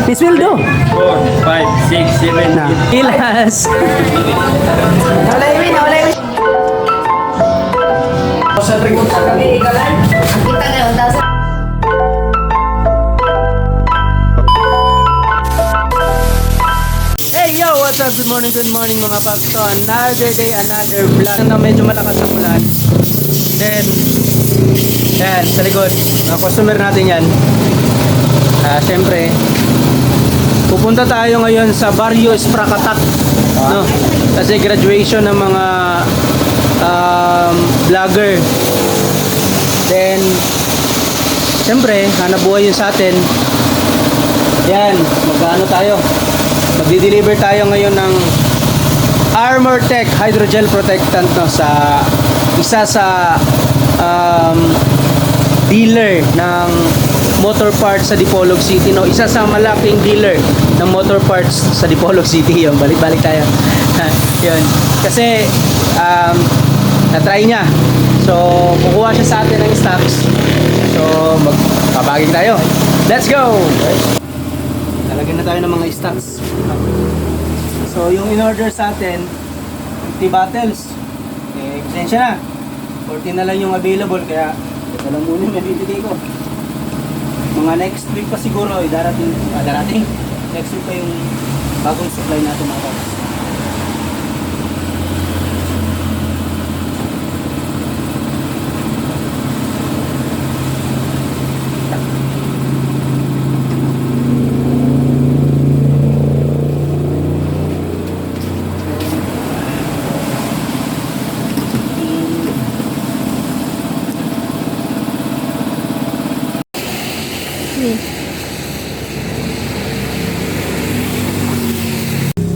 Isweldo. 4, 5, 6, 7, Na. Ilas. Wala yun, wala yun. Kami ikalan. Ang kita ngayon, tapos Hey yo, what's up? Good morning mga paps. So another day, another vlog na medyo malakas ang ulan. Then, yan, sa likod, mga customer natin yan. Siyempre, pupunta tayo ngayon sa Barrio Esprakatak. No? Kasi graduation ng mga vlogger. Then, siyempre, hanap buhay yun sa atin. Yan, magkano tayo? Magdi-deliver tayo ngayon ng Armor Tech Hydrogel Protectant, no, sa isa sa dealer ng motor parts sa Dipolog City, no. Isa sa malaking dealer ng motor parts sa Dipolog City. Yun, balik-balik tayo. Yun. Kasi na-try niya. So, kukuha siya sa atin ng stocks. So, magpapaging tayo. Let's go! Lalagyan na tayo ng mga stocks. So, yung in-order sa atin, 50 bottles. Eh, pasensya na. 40 na lang yung available, kaya ito lang muna yung mabibigay ko. Mga next week pa siguro, darating. Next week pa yung bagong supply natin mga boss.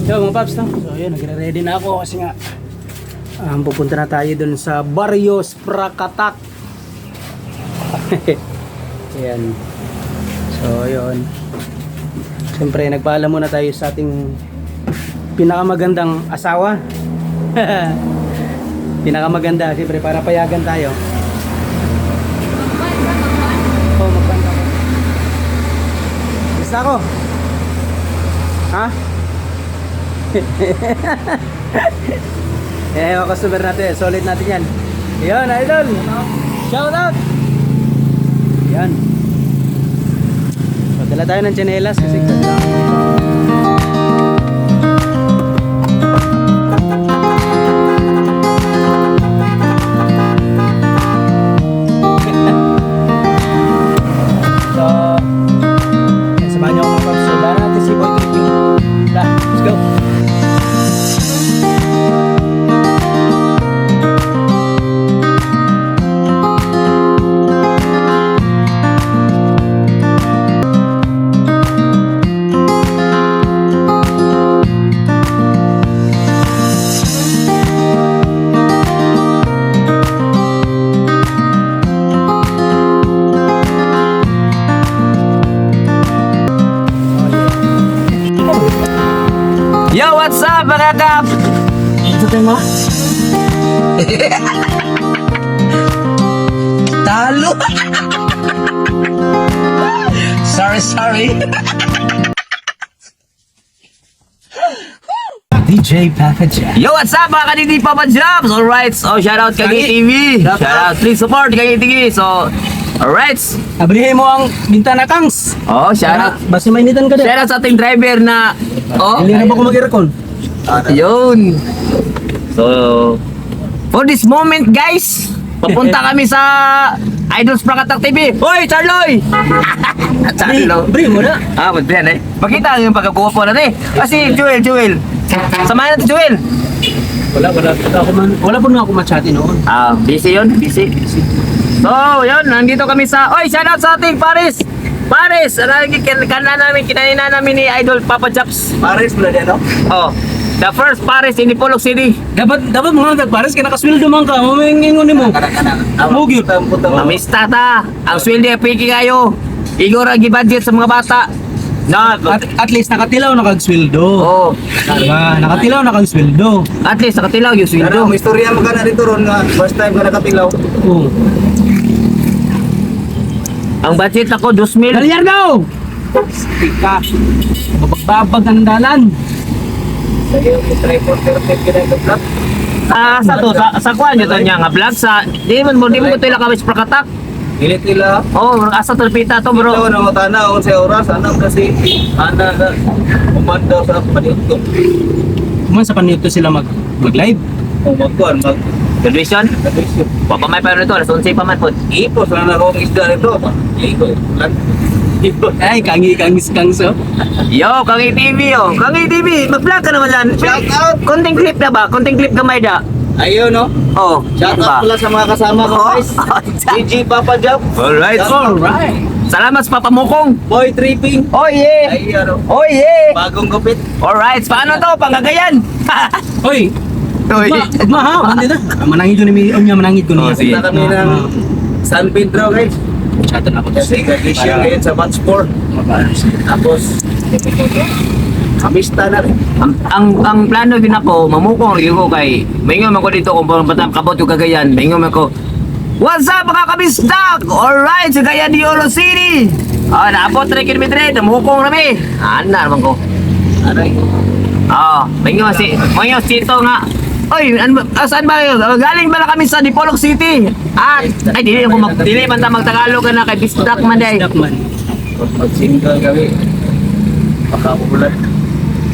So mga paps, no? So yun, nagre-ready na ako kasi nga pupunta na tayo dun sa Barrio Esprakatak. Ayan. So yun, siyempre nagpaalam muna tayo sa ating pinakamagandang asawa. Pinakamaganda, siyempre para payagan tayo. Oh, magbanda ko. Basta ako. Ha? Eh, mga customer natin, solid natin yan. Yan, idol. Shout out. Yan. So, dala tayo ng tsinelas kasi so, samahan niyo ako mga paps. So, dala natin si Boy Trip. Let's go. Yo, what's up mga kap? Ito tayo mo? Talo. sorry. DJ Papa Jack. Yo, what's up mga kanini Papa Jobs? Alright, so shout out Kagi TV. Shout out, please support Kagi TV. So, alright. Abrihin mo ang bintana, Kangs. Oh, shout out. Basta mainitan ka din. Shout out sa ating driver na Hindi na ba ko mag-aircon? yun. So, for this moment guys, papunta kami sa Idols Prakatak TV. Hoy, Charloy! Charlo. Bring mo na. Magbihan eh. Makita yung pagkakuha po natin eh. Kasi Joel. Samahan natin Joel. Wala po na ako ma-chatty noon. Busy yun, busy. So, yun, nandito kami sa, oy, shout out sa ating Paris, kinanina namin ni Idol Papa Japs. Pares pala din, no? Oh, the first Paris in Dipolog City. Dapat mga nagpares ka nakasweldo man ka. Mamingingon mo. Mugi. Amista ta, ang sweldo ay piki kayo. Igor ang budget sa mga bata. Na, At least nakatilaw nakagsweldo. oh, Diba? Nakatilaw nakagsweldo. at least nakatilaw yung sweldo. may istorya mo ka na dito ron nga first time ka nakatilaw. Oh. Ang budget ako, 2,000. Galyardo! Stika. Mabagbabag ang dalan. Sa'yo, yung tripod, pero may pinag-vlog. Sa to, sa kuha nyo to niya nga vlog sa, di mo ko tila kawis prakatak. Pilit nila. Oh, asa to pita to Ito, bro. ano, tanaw sa oras, ano kasi, ana na, umandaw sa panito. Kuman sa panito sila mag-live. Umagkuhan, Graduation? Papamay pa rin ito, alas 11 pa man po. ipos na akong isda nito. Ipos. Ay, kangis so. Yo, Kangi TV yo. Kangi TV, mag-vlog ka naman dyan. Shout out! Konting clip na ba? Konting clip gamay da. Ayun, no? Oh, Shout ba? out pala sa mga kasama ko, guys. GG Papa Job. Alright. Alright. Salamat sa papamukong. Boy Tripping. Oh yeah. Ay, ano, Oh yeah. bagong gupit. Alright, paano to? Pangagayan. Hoy, Uy. ha, hindi na. Manangid ko ni niya, manangid ko Oh, niya. sige. Punta kami ng San Pedro, guys. Chato na ako. Kasi graduation ngayon sa batch 4. Tapos, kamista na rin. Ang plano din ako, mamukong rin ko kay maingon man ko dito kung patang kabot yung Cagayan. Maingon man ko, what's up mga kabisdak? Alright, sa Cagayan de Oro City. Ah, naabot 3 kilometer, namukong rami. Ana naman ko. Aray. Maingon si Chito nga. Oy, saan ba yun? Galing pala kami sa Dipolog City. Ay, dili man ta magtagalog ka na kay Bisdak man day. Dakman. Pag-single kami. Pakaulan.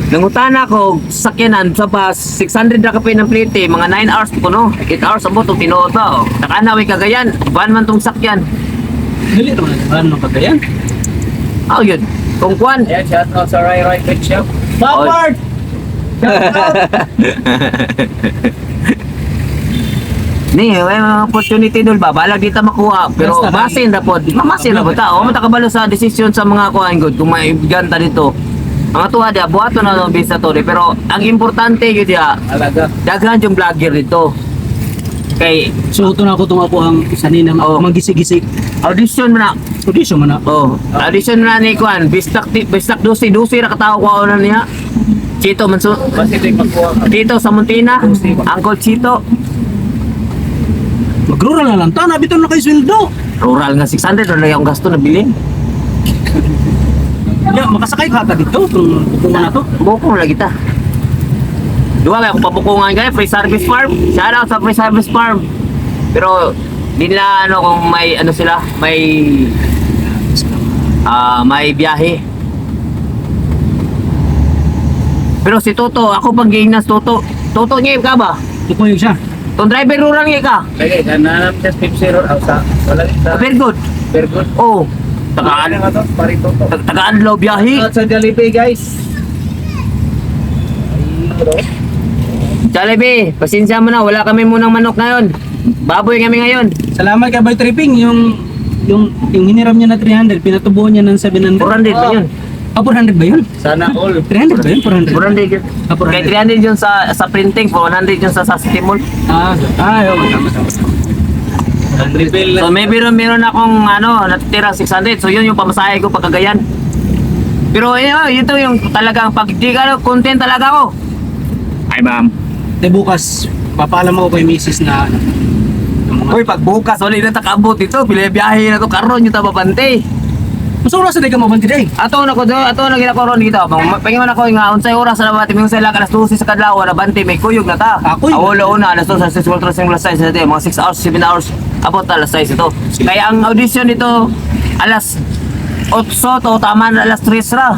Nangutan ako, sakyanan sa bus, 600 na kape ng plite, mga 9 hours po no? 8 hours ang butong tinuota. Nakanawi Cagayan, ban man tong sakyan. Dili naman ano pagkayan. Yun. Kung kwan. Ayan, shout out sa Rai Rai Pet Shop. Backward. Ni, may mga opportunity dul ba? Balag dito makuha. Pero Basta masin na po. Mamasin na po ta. O, matakabalo sa desisyon sa mga kuhaan good. Kung may ganta dito. Mga tuwa dia, buhato na ng bisa to. Pero ang importante yun dia, Alaga. daghan yung vlogger dito. Kay So ito na ako tunga po ang sanina Oh. magisig-gisig. audition mo na. Audition man na. Audition mo na ni Kwan. Bistak dusi na katawa ko na niya. Chito Manso. Basta ito yung magkuha ka. Dito sa Muntina. Uncle Chito. Magrural na lang ta, nabito na kay sweldo. Rural nga 600 na lang yung gasto na bilhin. Ya, makasakay ka ta dito kung pupunta na to. Bukong lagi ta. Dua kaya kung pabukungan kayo, free service farm. Shout out sa free service farm. Pero di nila ano kung may ano sila, may biyahe. Pero si Toto, ako pag giingnas Toto. Toto ngayon ka ba? Ipuyog siya. Tong driver rural ngayon ka. Lagi, nananap siya 50 sa wala rin sa Very good. very good. Oh, Ano tagaan nga to? Parito to. tagaan-law biyahe. At sa Jollibee, guys. Ayun, Jollibee, pasensya mo na, wala kami munang manok ngayon. Baboy kami ngayon. Salamat kay Boy Tripping yung hiniram niya na 300, pinatubuhan niya ng 700. 400 ba yun? 400 ba yun? Sana all. 300 ba yun? 400. 400 yun. Ah, 400. Kaya 300 yun sa printing, 400 yun sa City Mall. Yun, tama. Reveal So maybe meron akong natitira 600. So yun yung pamasahe ko pagkagayan. Pero ito yung talagang pag di ka content talaga ako. Ay ma'am. De bukas, papaalam ako kay Mrs. na Uy, pag bukas ulit na takabot ito, biyahe na to karon yung tababante. Mas oras na di ka mabanti day. Ato na gina ko ron dito. Pangiman ako nga unsay oras na bati mong sila alas 12 sa kadlaw na bante may kuyog na ta. Kuyog. Awala una alas 2 sa 6 ultra single size natin mga 6 hours 7 hours abot na alas 6 ito. Kaya ang audition dito alas 8 to tama na alas 3 ra.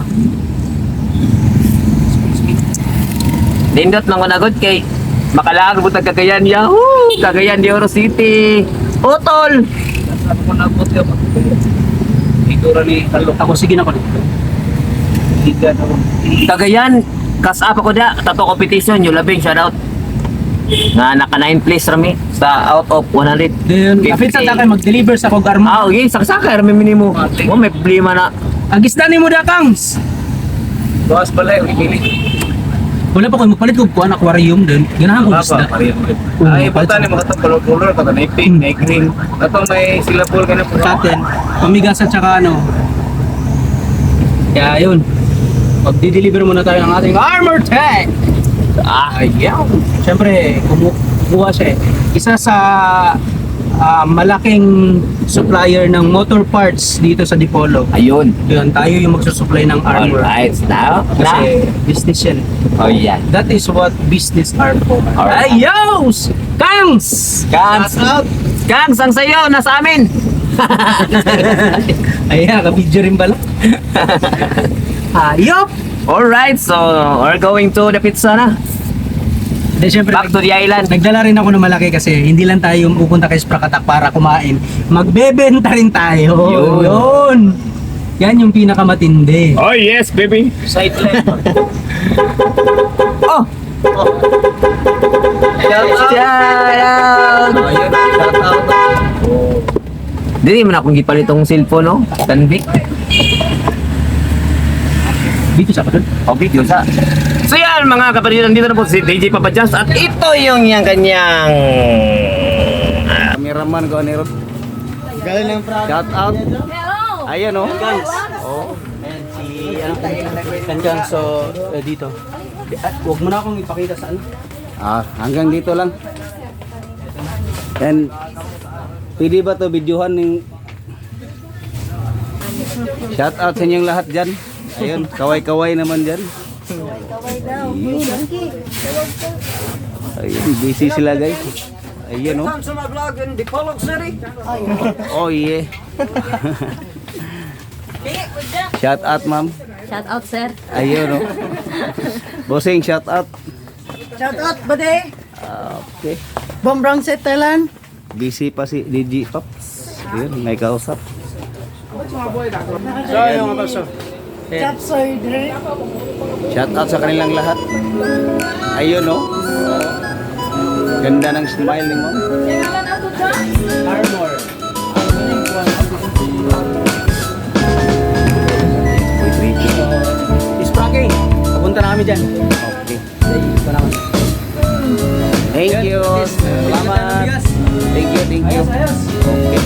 Nindot lang ko na good kay makalaag butag Cagayan Yahoo! Cagayan de Oro City. Utol! Sabi ko na abot yun. Igura ni Kalok. Ako, sige na ko. Higa na. Cagayan, kasapa ko da, tato competition, yung labing shoutout. Nga naka 9 place rami sa out of 100. Then, kapit sa takay mag-deliver sa kog arma. Okay, sakay rami minimo. Oh, may problema na. Agisda ni mo da, Kangs. Tuwas pala yung ikili. Wala pa ko, magpalit ko kuha aquarium din. Ganahan ko isda. Ay, punta ni mga itong color-color. Kata na pink, na green. Ito may silapol ka na po. Katen, pamigas at saka Kaya yun. Pag-deliver muna tayo ng ating armor tank. Ayaw. Siyempre, kumuha siya eh. Isa sa malaking supplier ng motor parts dito sa Dipolog. Ayun. Yun, tayo yung magsusupply ng armor. Alright, now. Kasi business yan. Oh, yeah. That is what business are for. Alright. Ay, yo! Kangs! Kangs! Kangs, ang sayo, nasa amin! Ayan, ka-video rin pala. Hayop! Alright, so we're going to the pizza na. Then, syempre, Back to the island. nagdala rin ako ng malaki kasi hindi lang tayo pupunta kay Sprakatak para kumain. Magbebenta rin tayo. Yun. Yun. Yan yung pinakamatindi. Oh yes, baby. Side left. Oh! Shout out! Ayun, shout out. Dili man akong gipalit tong cellphone, no? Tanvik. Dito sa padon. O video sa. So yan mga kapatid, nandito na po si DJ Papa Jazz at ito yung kanyang Cameraman ko ni Rod. Galing ng shout out. Ayan oh. Oh. And si Kanjang, so dito. Huwag mo na akong ipakita sa ano. Hanggang dito lang. And pwede ba to videohan ng shout out sa inyong lahat dyan. Ayun, kaway-kaway naman dyan. Ayun, busy sila guys. Ayun oh. Oh yeah. Shout out ma'am. Shout out, sir. Ayun oh. Bossing shout out. Shout out, buddy. Okay. Bombrang set Thailand. Busy pa si DJ Pops. Ayun, may kausap. So, yung mga so. Chapsoy, dire. Shout out sa kanilang lahat. Ayun oh. Ganda ng smile ni ma'am. Armor. Isprake. Papunta na kami dyan. Okay. Ito naman. Thank you. Salamat. Thank you, thank you. Ayos. Okay.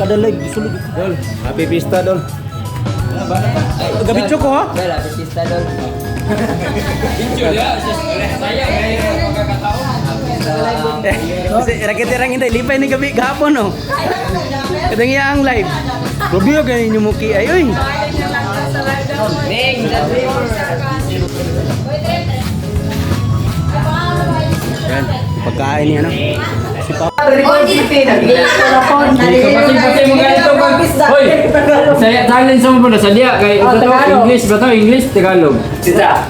Ada live sulod. Dol, happy pista dol. Gabit ko ha. Wala, pista doon. Kasi rakit-irang hindi lipay ni gabi gahapon no. Kadang iya ang live. Grabe yo ganin yung muki ay oy. Yan, pagkain niya no. Si Papa. Pati mo ganito pag... Hoy! Saya challenge mo muna sa diya. Kay ito to, English ba to? English, Tagalog. Sita.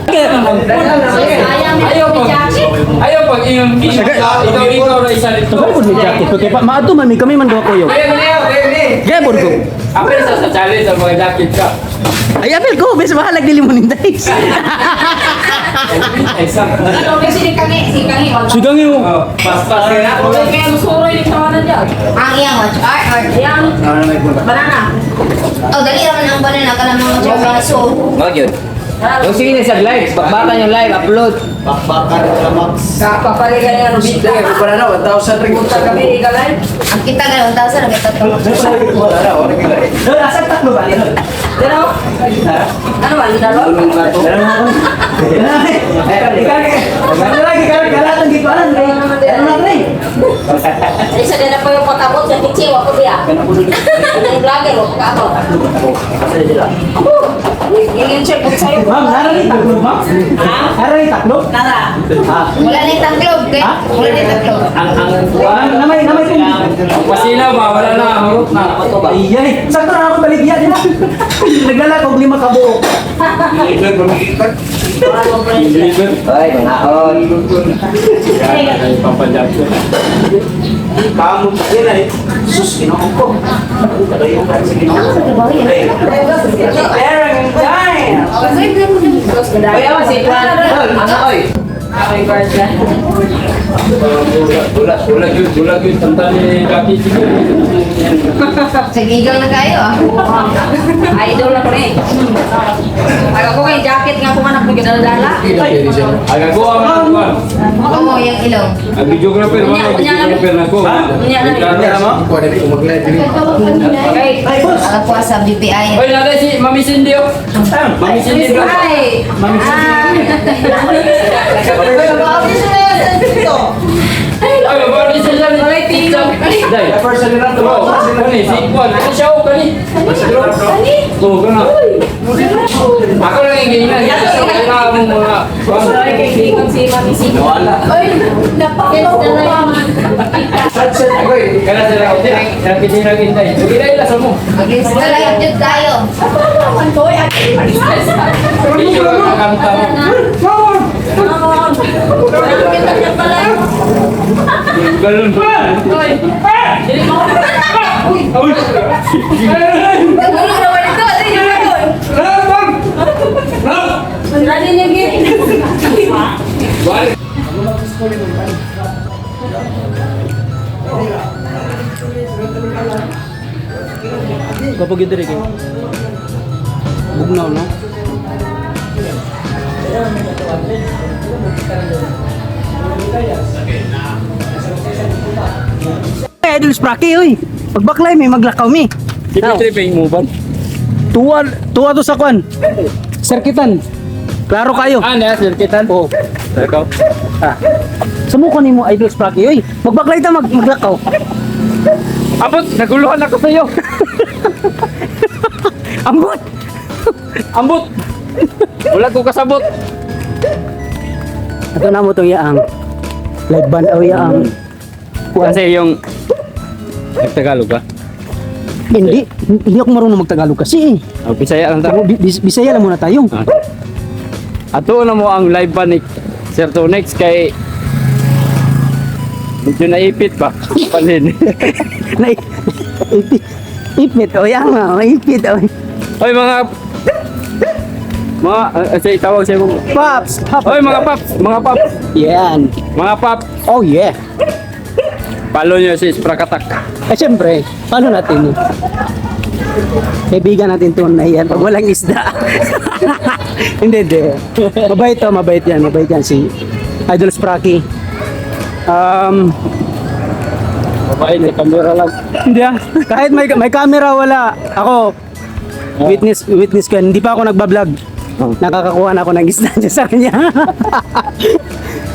Ayaw pag iyong ikaw na isa nito. Sabay po ni jacket ko kay pa maato man mi kami man do ko yo. Gaya po ko. Apel sa challenge sa mga jacket ka. Ay apel ko, bes bahalag dili mo ninday. Ano, may sinikangi. Sugang yo. Pas-pas rin ako. Ang iyang watch art or iyang banana. Oh, dali naman ang banana ka lang mga Japanese. So, Wag yun. Yung sige na sa live, bakbakan yung live, upload. kapapaligan yung bigla. Para na 1,000 ring. Ang kita ngayon, 1,000 ang kita to. Asa tatlo ba nila? Pero, ano ba, lidalo? Isa din na po yung patabot sa kitsi, wako biya. Ang vlogger, wako ka ako. Yung check po sa'yo. Ma'am, nararay taklo, ma'am? Nararay taklo? Nara. Wala na yung taklob, okay? Wala na yung taklob. Namay Pasilaw ba? Wala na, hurot na. Iyay, sakto na ako baligyan niya. Naglala ko 5 kabuok. Ay, mangaon. Kamu din ay sus ginoon ko. Kadayo ka sa ginoon. Parang time. Kaya si Juan. Ano, oy? Bulag yun, tanta ni Kaki Chico. Sigigal na kayo ah. Idol na ko rin. Aga ko kay jacket nga kung anak mo ginadala. Agak ko ang mga. Oo, yung ilong. Ang videographer, mga videographer na ko. Okay. Aga po sa BPI. Oy, nada si Mami Cindy, oh. Mami Cindy. Ay! Ay, mabali siya dyan. Dahil. First na lang to. Kani, si Juan. Ano siya, oh, kani? Oo, kana. Ako lang yung ganyan. Kailangan mo mga... Nawala. Kaya sila ako din. Nagkitinagintay. Sige na ilas mo. Against the light yun tayo. Video lang ang kanta mo. Galon ba? Nagulo naman ito. Ano yung gagawin? Ano yung gagawin? Kapag yun kayo. Bugnaw no. Hey, Idol Spracky, oy. Pagbaklay may maglakaw mi. Dimitri pa yung move Tuwa to sa kwan. Serkitan. Klaro kayo. na, sirkitan. Oo. Ikaw. Sumuko ni mo Idol Spracky, oy. Magbaklay ta maglakaw. Abot, naguluhan ako sa'yo. Ambot. Ambot. Wala ko kasabot. Ato na mo tong yaang. Live band o yaang. Kasi yung... Nagtagalog ka? Hindi ako marunong magtagalog kasi. Oh, Bisaya lang Pero Bisaya lang muna tayo. Ato na mo ang live ba ni Sir Tonex kay... Medyo naipit pa. Palin. Ipit o yang ipit o. Hoy mga... Say, tawag sa'yo mo. Pops. Hoy mga paps! Mga paps! Yan. Mga paps! Oh yeah. Follow nyo si Sprakatak. Siyempre, paano natin? Kaibigan natin to na yan pag walang isda. Hindi. Mabait yan. Mabait yan si Idol Spracky. Mabait sa camera lang. Hindi ah. Kahit may camera, wala. Ako, witness ko yan. Hindi pa ako nagbablog. Nakakakuha na ako ng isda dyan sa kanya.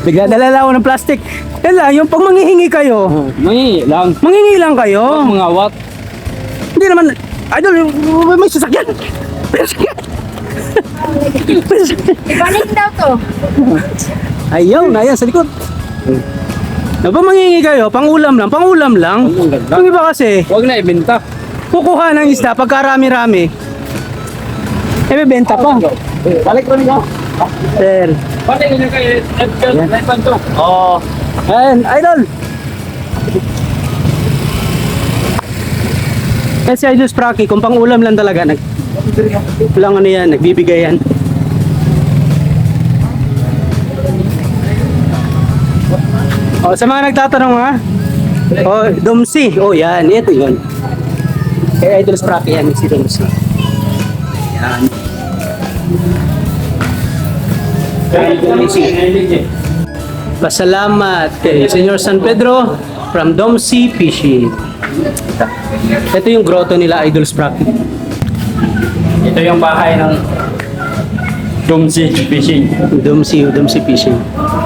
Bigla dala ako ng plastic. Yan lang, yung pag manghihingi kayo, May lang. manghingi lang kayo. Mga wat. Hindi naman, idol, may sasakyan. May sasakyan. May sasakyan. Ibalik daw to. Ayaw, na yan, sa likod. Pag manghingi kayo, pangulam lang. Ang ganda. Yung iba kasi, Huwag na ibenta. kukuha ng isda pagkarami-rami. Eh, may benta pa. Balik ko niyo. Sir. Balik niyo kayo. Naipan to. Oo. Ayan, idol. Kasi si Idol Spracky, kung pang ulam lang talaga, lang ano yan, nagbibigay yan. O, sa mga nagtatanong ha, o, Domsi, o yan, ito yun. Kay Idol Spracky yan, si Domsi. Yan. Kay Domsi. Pasalamat kay Senyor San Pedro from Domsi Fishing. Ito yung grotto nila, Idol Spracky. Ito yung bahay ng Domsi Fishing. Domsi Fishing.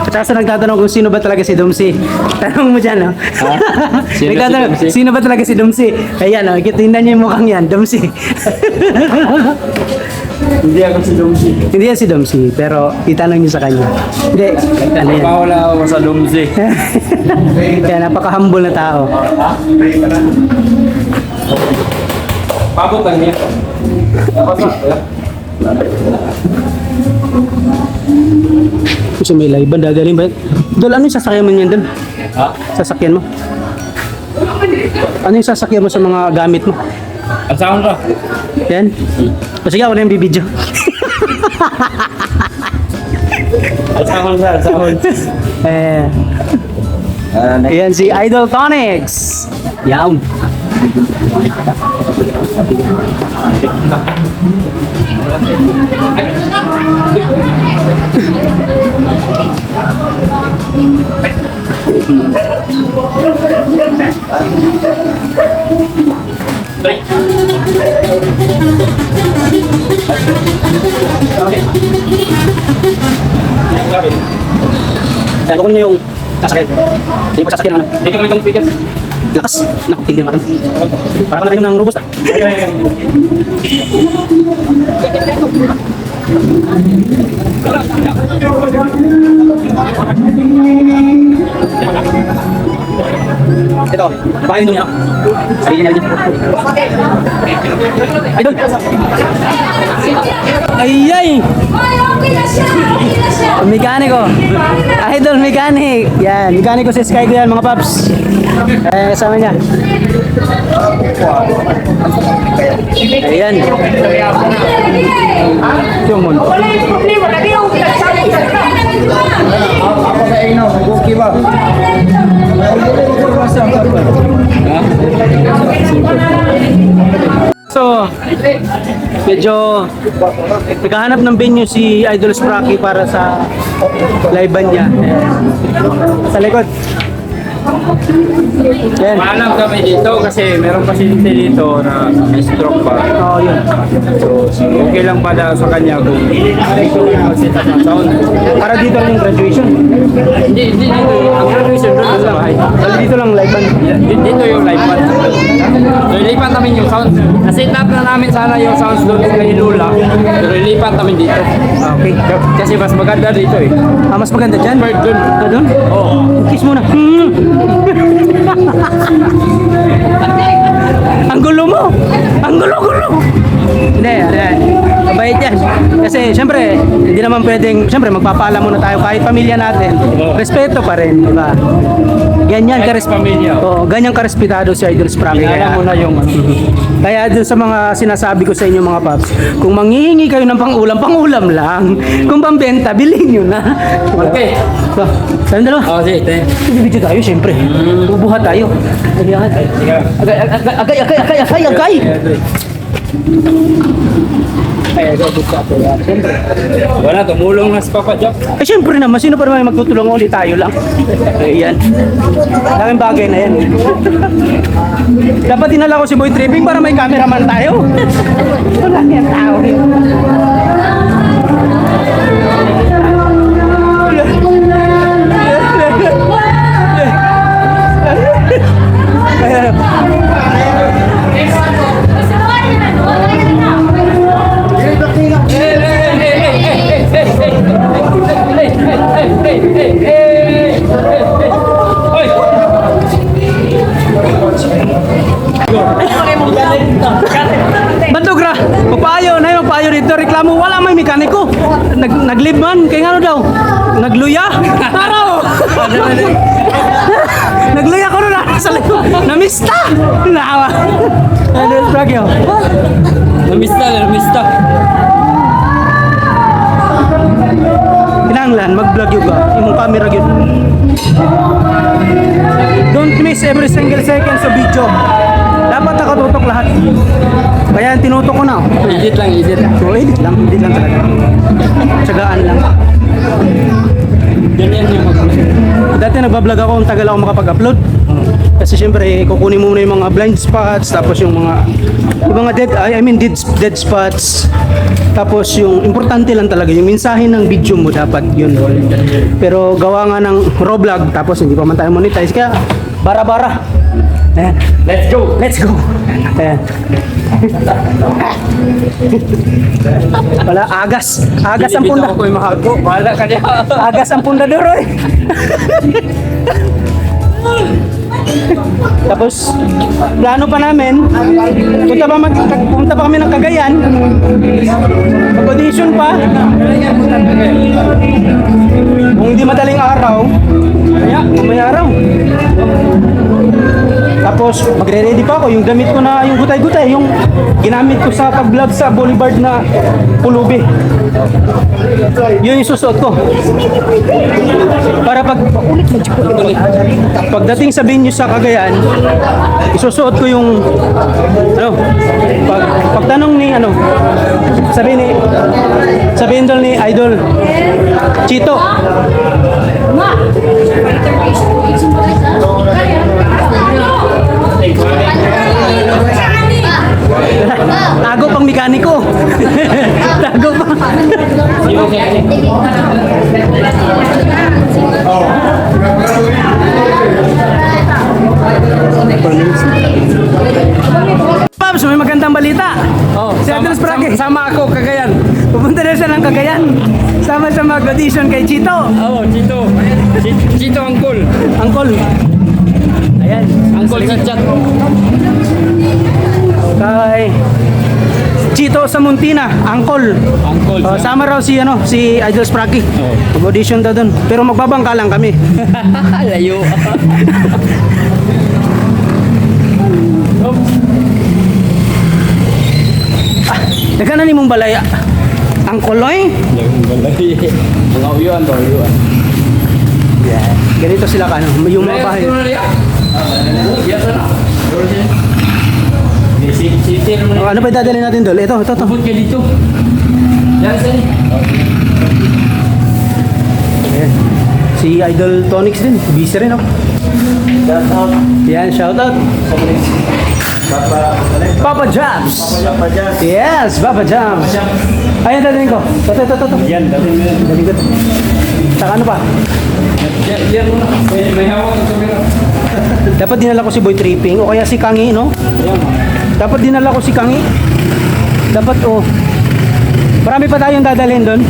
At saka sa nagtatanong kung sino ba talaga si Domsi, tanong mo dyan, no? Sino Nagtatanong, si Domsi? sino ba talaga si Domsi? Ayan, no? Tingnan niyo yung mukhang yan, Domsi. Hindi ako si Domsi. Hindi yan si Domsi, pero itanong niyo sa kanya. Hindi, ano yan? Wala ako sa Domsi. Kaya napaka-humble na tao. Pabot lang niya. Kasi may live band, dagaling ba? Dol, ano yung sasakyan mo niyan, Dol? Ha? Sasakyan mo? Ano yung sasakyan mo sa mga gamit mo? Asahan ka? Yan? O sige, ako na yung bibidyo. Asahan ka, asahan. Ayan si Idol Tonics. Yawn. Kaya ko niyo yung sasakyan. Hindi ko sasakyan ano. Dito kami itong speaker. Lakas. Naku, tignan natin. Para pala kayo ng robust ah. Ito, bahay nyo niya. Sabihin niya dito. Idol! Ayay! Okay na siya. Mekaniko. Idol mechanic. Yan, mekaniko si Sky yan mga paps. Kasama niya. Ayan. Yung mundo. So, medyo naghahanap ng venue si Idol Spracky para sa live niya. Sa likod. Yan. Maalam kami dito kasi meron pasyente dito na may stroke pa. Oo, yun. So, okay lang pala sa kanya kung mag-set up ng sound. Para dito lang yung graduation. Hindi dito. Ang graduation doon sa bahay. Dito lang live band. Dito yung live band. So, ilipat namin yung sound. Na-set up na namin sana yung sounds doon sa Hilula. Pero ilipat namin dito. Okay. Kasi mas maganda dito eh. Mas maganda dyan. Bird doon. Doon? Oo. Kiss muna. Ang gulo mo! Ang gulo-gulo! Hindi. Mabait yan. Kasi syempre, hindi naman pwedeng, syempre magpapaalam muna tayo kahit pamilya natin. Respeto pa rin, di ba? Ganyan Kahit pamilya. Oo, ganyan karespetado si Idol Spracky. Alam mo na yung Kaya dun sa mga sinasabi ko sa inyo mga paps, kung manghihingi kayo ng pangulam lang. Kung pambenta, bilhin nyo na. Okay. So, tayong dalawa. Oh, sige. Bibidyo tayo, syempre. Bubuhat tayo. Ayan. Agay. Kaya sa buka po yan. Siyempre. Wala, tumulong na si Papa Jack. Eh syempre naman, sino pa naman magtutulong ulit, tayo lang. Ayan. Laking bagay na yan. Dapat dinala ko si Boy Tripping para may cameraman tayo. Wala niya tao. Bantugra, magpaayo na yung magpaayo dito. Reklamo, wala may mekaniko. Naglib man, kaya nga daw. Nagluya? Taraw! Nagluya ko na sa likod. Namista! Nawa. Ano yung pragyo? Namista. Kinanglan, mag-vlog yun ka. Yung camera yun. Don't miss every single second sa video. Dapat nakatutok lahat. Kaya tinutok ko na. Edit lang. So, edit lang talaga. Tsagaan lang. Ganyan yung mag-vlog. Dati nagbablog ako, ang tagal ako makapag-upload. Kasi syempre, kukunin mo muna yung mga blind spots, tapos yung mga dead spots. Tapos yung importante lang talaga, yung mensahe ng video mo dapat yun. Pero gawa nga ng raw vlog, tapos hindi pa man tayo monetize, kaya bara-bara. Ayan. Let's go! Ayan. Wala, agas ang punda. Ako yung mahago. Wala ka niya. Agas ang pundador, eh. Tapos, plano pa namin, punta pa kami ng Cagayan, mag-audition pa. Kung hindi madaling araw, kaya, may araw. Tapos, magre-ready pa ako, yung damit ko na, yung gutay-gutay, yung ginamit ko sa pag-vlog sa Boulevard na pulubi. Yun yung susuot ko. Para pagdating sa venue sa Cagayan, isusuot ko yung pagtanong ni sabihin daw ni Idol Chito. Tago pang mekaniko. Tago pa. Pops, may magandang balita. Oh, Si Andres Prague. Sama ako, Cagayan. Pupunta na siya ng Cagayan. Sama sa mag-audition kay Chito. Oo, Chito. Chito Angkol. Angkol. Ayan. Angkol Chichat. Kay Chito sa Muntina, Angkol. Angkol. Sama raw si Idol Sprague. Oo. Mag-audition daw doon. Pero magbabangka lang kami. Layo. Nagkana ni mong balaya. Angkol oy. Mga uyuan to, uyuan. Yeah. Ganito sila yung mga bahay. Ano ba dadalhin natin doon? Ito. Bubot ka dito. Yan, sir. Ayan. Si Idol Tonix din. Busy rin, Shout out. Yan, shout out. Papa Jams. Yes, Papa Jams. Ayan, dadalhin ko. Ito. Yan, Dadalhin ko. Saka ano pa? yan muna. May hawak ng camera. Dapat dinala ko si Boy Tripping o kaya si Kangi, no? Dapat dinala ko si Kangi. Dapat, marami pa tayong dadalhin doon.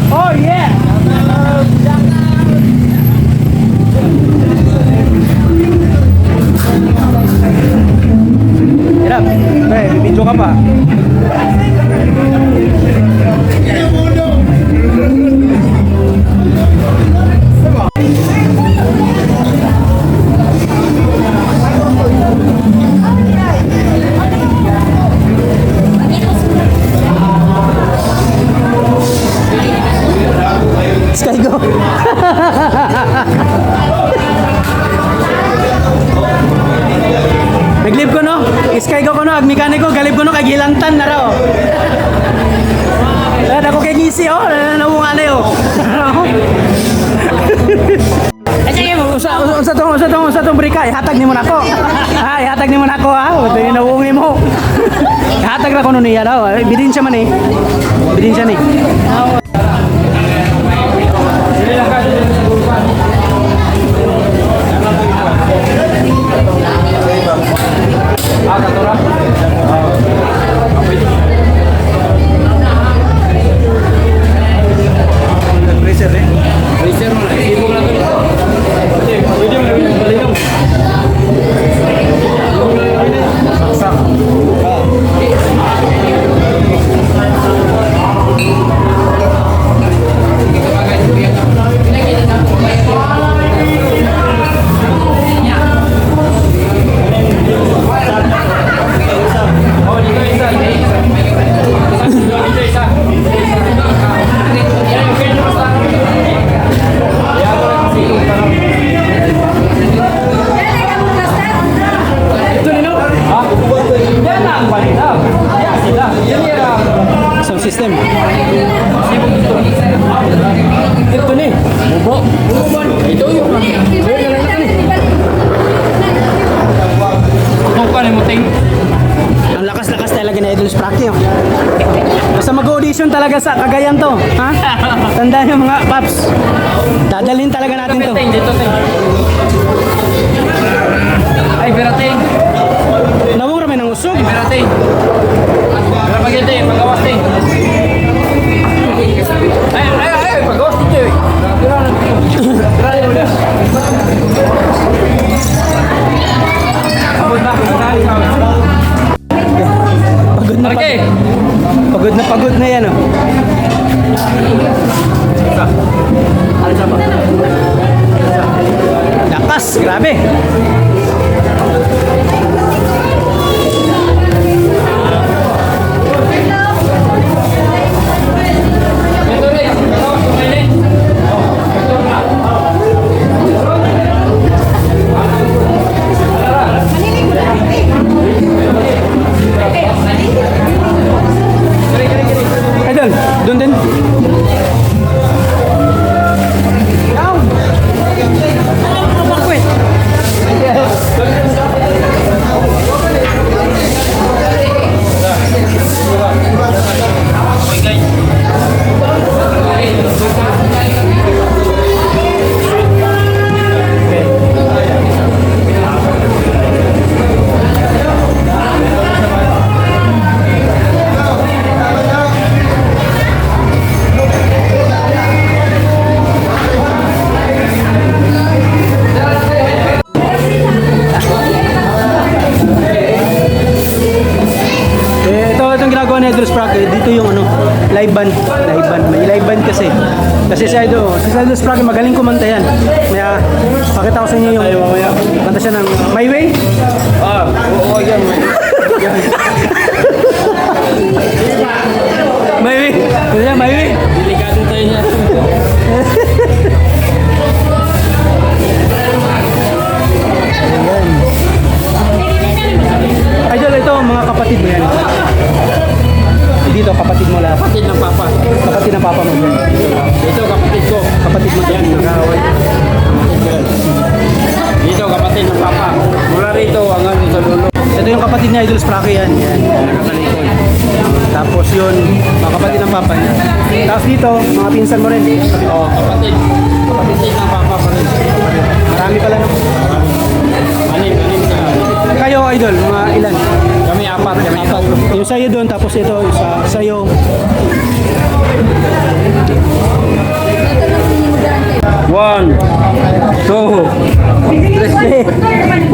Oh, yeah! Hirap. Video ka pa. Skygo. Nag-live ko, no? Skygo ko, no? tawag mekaniko galib ko no kay gilantan na raw. Ada ko kay ngisi oh, nawungan na yo. Sige mo, sa tong brika, ihatag nimo nako. Ha, ihatag nimo nako ha. Buti ni nawungi mo. Ihatag ra ko no niya daw. Bidin siya man eh. Bidin siya ni. Sound system. Ito ni. Bubo. Ito yung. Kung pa rin mo ting. Ang lakas-lakas talaga na Idol Spracky. Oh. Basta mag-audition talaga sa Cagayan to. Ha? Tandaan nyo mga paps. Dadalhin talaga natin to. Dito ting. Ay, berating. Nawong rami ng usog. Berating. Berapa gitu ya, pagawas ting. Ayo, pagawas dito eh. Tira udah. Abot na, Pagod na yan oh. Lakas, grabe. Idol, doon din. Ginagawa ni Idol Spracky, dito yung ano, live band. May live band kasi. Kasi si Idol Spracky magaling kumanta yan. May pakita ko sa inyo yung kanta siya ng My Way. Oo, yan. My Way. Ano yan, My Way? Delikado tayo niya. Idol, ito mga kapatid mo yan. Dito, kapatid mo lahat. Kapatid ng papa. Kapatid ng papa mo yan. Dito, kapatid ko. Kapatid mo yan. Nag-aaway. Dito, kapatid ng papa. Mula rito, hanggang sa dulo. Ito yung kapatid niya, Idol Spracky yan. Yan. Nakatalikod. Tapos yun, mga kapatid ng papa niya. Tapos dito, mga pinsan mo rin. Oo, kapatid. Kapatid ng papa pa rin. Marami pala no. Anim sa... Kayo, Idol, mga ilan? Kami apat. Yung sa'yo doon, tapos ito, isa sa'yo. One, two, 3,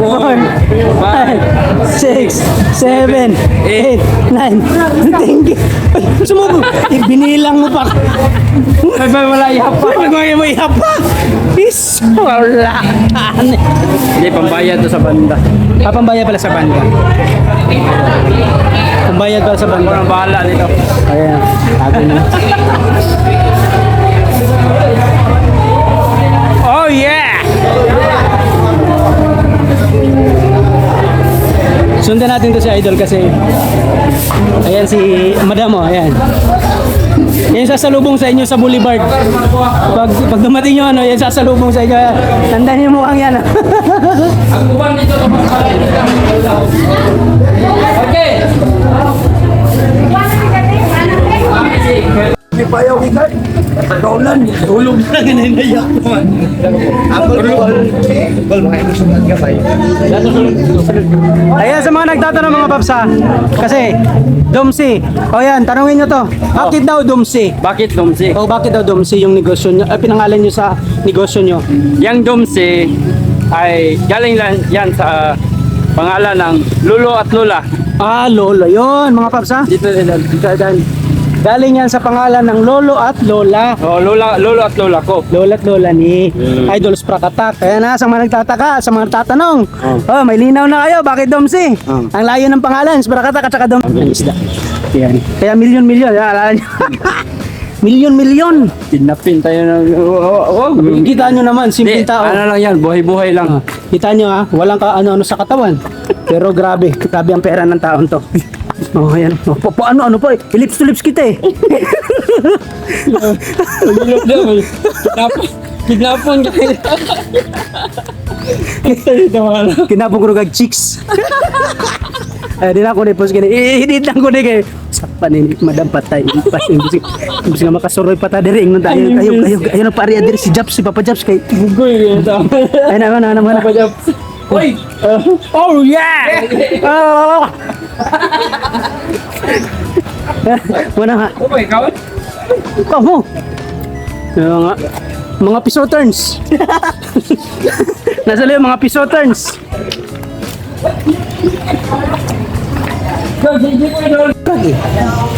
4, 5, 6, 7, 8, 9. Thank you. Sumubo. Binilang mo pa. Ay, wala ihap pa. Nagmagay mo ihap pa. Is, wala. Hindi, pambayad to sa banda. Pambayad pala sa banda. Pambayad pala sa Ako banda. nang bahala nito. Ayan. Sabi na. Oh yeah! Sundan natin natin to si Idol kasi ayan si Madam mo, ayan. Yan sasalubong sa inyo sa Boulevard. Pag dumating yung ano, yan sasalubong sa inyo. Tandaan niyo mukhang yan. Ang uban dito sa okay. Di pa ayaw kita. Pagkaulan, tulog na gininayak naman. Ayan sa mga nagtatanong mga papsa. Kasi, Domsi. O yan, tanongin nyo to. Bakit daw Domsi? Bakit Domsi? O bakit daw Domsi yung negosyo nyo? Pinangalan nyo sa negosyo nyo? Yang Domsi ay galing lang yan sa pangalan ng Lolo at Lola. Ah, Lolo. Yun, mga papsa. Dito nila. Galing yan sa pangalan ng Lolo at Lola. Oh, Lolo at Lola ko. Lola at Lola ni Idols Prakatak. Kaya na, sa mga nagtataka, sa mga nagtatanong. Oh, may linaw na kayo. Bakit Domsi? Ang layo ng pangalan, Prakatak at saka Dom. Ang isda. Yan. Kaya milyon-milyon. Alala nyo. Milyon-milyon. Kidnapin tayo ng... Kita nyo naman, simple Di, tao. ano lang yan, buhay-buhay lang. Kita nyo ha, walang ka ano-ano sa katawan. Pero grabe ang pera ng taon to. Oh, ayan. Oh, ano po eh. Lips to lips kita eh. Pag-ilog daw, may kidnapon kayo. Kinabong ko kag chicks. Ay, di na ako na-post kini. I-edit lang ko na kay. Sapan ni Madam Patay. Imbis nga makasuroy pa ta diri ingon tayo. Ayo na pari diri si Japs, si Papa Japs kay. Bugoy yun ito. Ay na. Hoy! Oh yeah! Oh! Wala nga. Oh my God! Ikaw mo. Mga piso turns. Nasa yung mga piso turns. Kagi.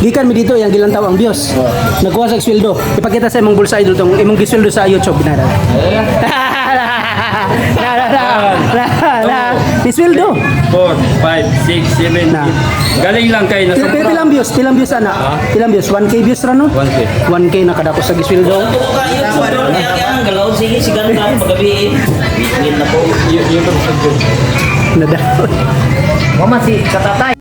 Gikan mi dito yang gilantaw ang Dios. Nagkuha sa sweldo. Ipakita sa imong bulsa idol tong imong gisweldo sa YouTube binara. Ni sweldo. 4, 5, 6, 7, Na. galing lang kayo na Pilang views ana? Pilang views? 1k views ra no? 1K. 1k na kadako sa gisweldo. Sige, sigaran na ako paggabi. Bigyan na po. YouTube sa Nadaw. Mama si katatay.